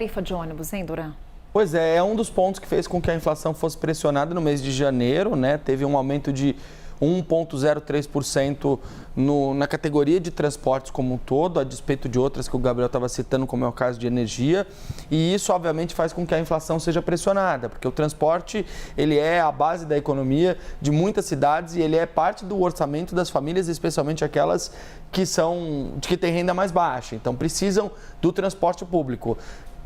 Tarifa de ônibus, hein, Duran? Pois é um dos pontos que fez com que a inflação fosse pressionada no mês de janeiro, né? Teve um aumento de 1,03% na categoria de transportes como um todo, a despeito de outras que o Gabriel estava citando, como é o caso de energia. E isso, obviamente, faz com que a inflação seja pressionada, porque o transporte ele é a base da economia de muitas cidades e ele é parte do orçamento das famílias, especialmente aquelas que têm renda mais baixa. Então, precisam do transporte público.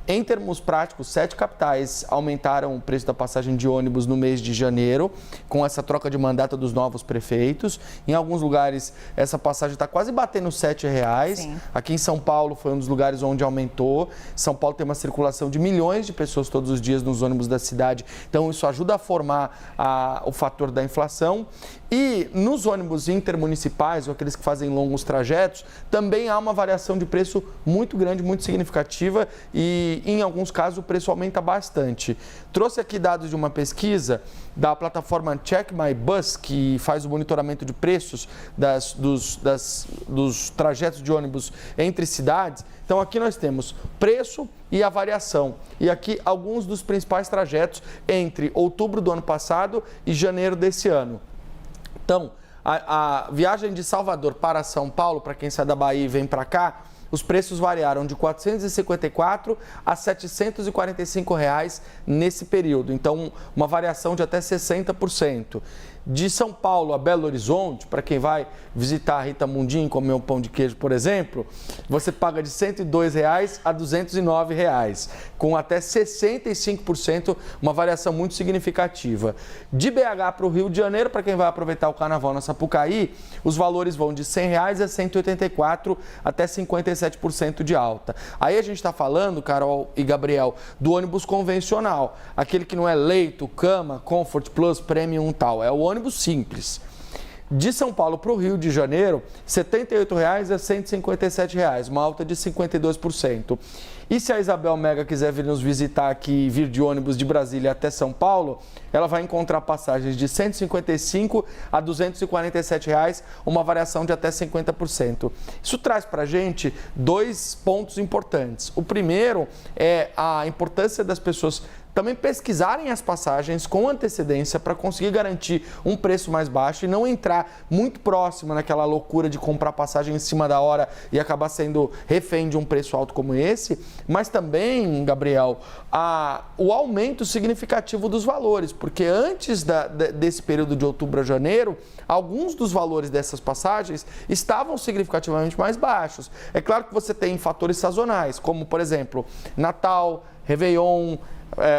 Em termos práticos, 7 capitais aumentaram o preço da passagem de ônibus no mês de janeiro, com essa troca de mandato dos novos prefeitos. Em alguns lugares, essa passagem está quase batendo R$ 7,00. Sim. Aqui em São Paulo foi um dos lugares onde aumentou. São Paulo tem uma circulação de milhões de pessoas todos os dias nos ônibus da cidade, então isso ajuda a formar o fator da inflação. E nos ônibus intermunicipais, ou aqueles que fazem longos trajetos, também há uma variação de preço muito grande, muito significativa e, em alguns casos, o preço aumenta bastante. Trouxe aqui dados de uma pesquisa da plataforma Check My Bus, que faz o monitoramento de preços dos trajetos de ônibus entre cidades. Então, aqui nós temos preço e a variação. E aqui alguns dos principais trajetos entre outubro do ano passado e janeiro desse ano. Então, a viagem de Salvador para São Paulo, para quem sai da Bahia e vem para cá, os preços variaram de R$ 454 a R$ 745 nesse período. Então, uma variação de até 60%. De São Paulo a Belo Horizonte, para quem vai visitar a Rita Mundim, comer um pão de queijo, por exemplo, você paga de R$ 102 a R$ 209, com até 65%, uma variação muito significativa. De BH para o Rio de Janeiro, para quem vai aproveitar o carnaval na Sapucaí, os valores vão de R$ 100 a R$ 184, até 57% de alta. Aí a gente está falando, Carol e Gabriel, do ônibus convencional, aquele que não é leito, cama, Comfort Plus, Premium e tal, é o ônibus simples. De São Paulo para o Rio de Janeiro, R$ 78 a R$ 157, uma alta de 52%. E se a Isabel Mega quiser vir nos visitar aqui, vir de ônibus de Brasília até São Paulo, ela vai encontrar passagens de R$ 155 a R$ 247, uma variação de até 50%. Isso traz para a gente dois pontos importantes. O primeiro é a importância das pessoas também pesquisarem as passagens com antecedência para conseguir garantir um preço mais baixo e não entrar muito próximo naquela loucura de comprar passagem em cima da hora e acabar sendo refém de um preço alto como esse, mas também, Gabriel, o aumento significativo dos valores, porque antes desse período de outubro a janeiro, alguns dos valores dessas passagens estavam significativamente mais baixos. É claro que você tem fatores sazonais, como, por exemplo, Natal, Réveillon,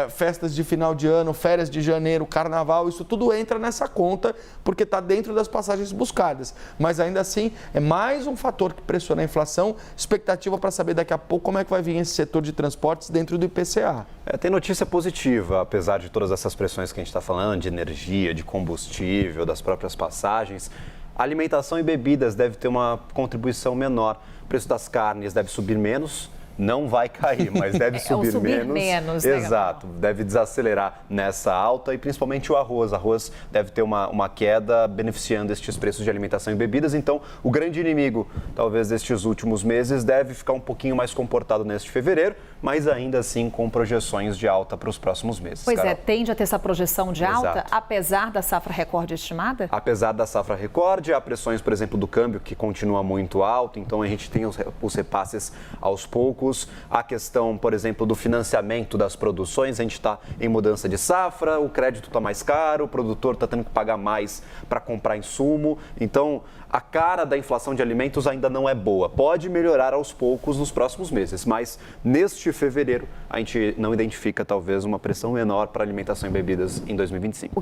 festas de final de ano, férias de janeiro, carnaval, isso tudo entra nessa conta porque está dentro das passagens buscadas. Mas ainda assim é mais um fator que pressiona a inflação, expectativa para saber daqui a pouco como é que vai vir esse setor de transportes dentro do IPCA. Tem notícia positiva, apesar de todas essas pressões que a gente está falando, de energia, de combustível, das próprias passagens. A alimentação e bebidas deve ter uma contribuição menor. O preço das carnes deve subir menos. Não vai cair, mas deve subir menos. Né, exato, deve desacelerar nessa alta e principalmente o arroz. Arroz deve ter uma queda beneficiando estes preços de alimentação e bebidas. Então, o grande inimigo, talvez, destes últimos meses deve ficar um pouquinho mais comportado neste fevereiro, mas ainda assim com projeções de alta para os próximos meses. Pois Carol. tende a ter essa projeção de alta, Exato. apesar da safra recorde estimada? Apesar da safra recorde, há pressões, por exemplo, do câmbio, que continua muito alto, então a gente tem os repasses aos poucos. A questão, por exemplo, do financiamento das produções, a gente está em mudança de safra, o crédito está mais caro, o produtor está tendo que pagar mais para comprar insumo. Então, a cara da inflação de alimentos ainda não é boa. Pode melhorar aos poucos nos próximos meses, mas neste fevereiro a gente não identifica, talvez, uma pressão menor para alimentação e bebidas em 2025.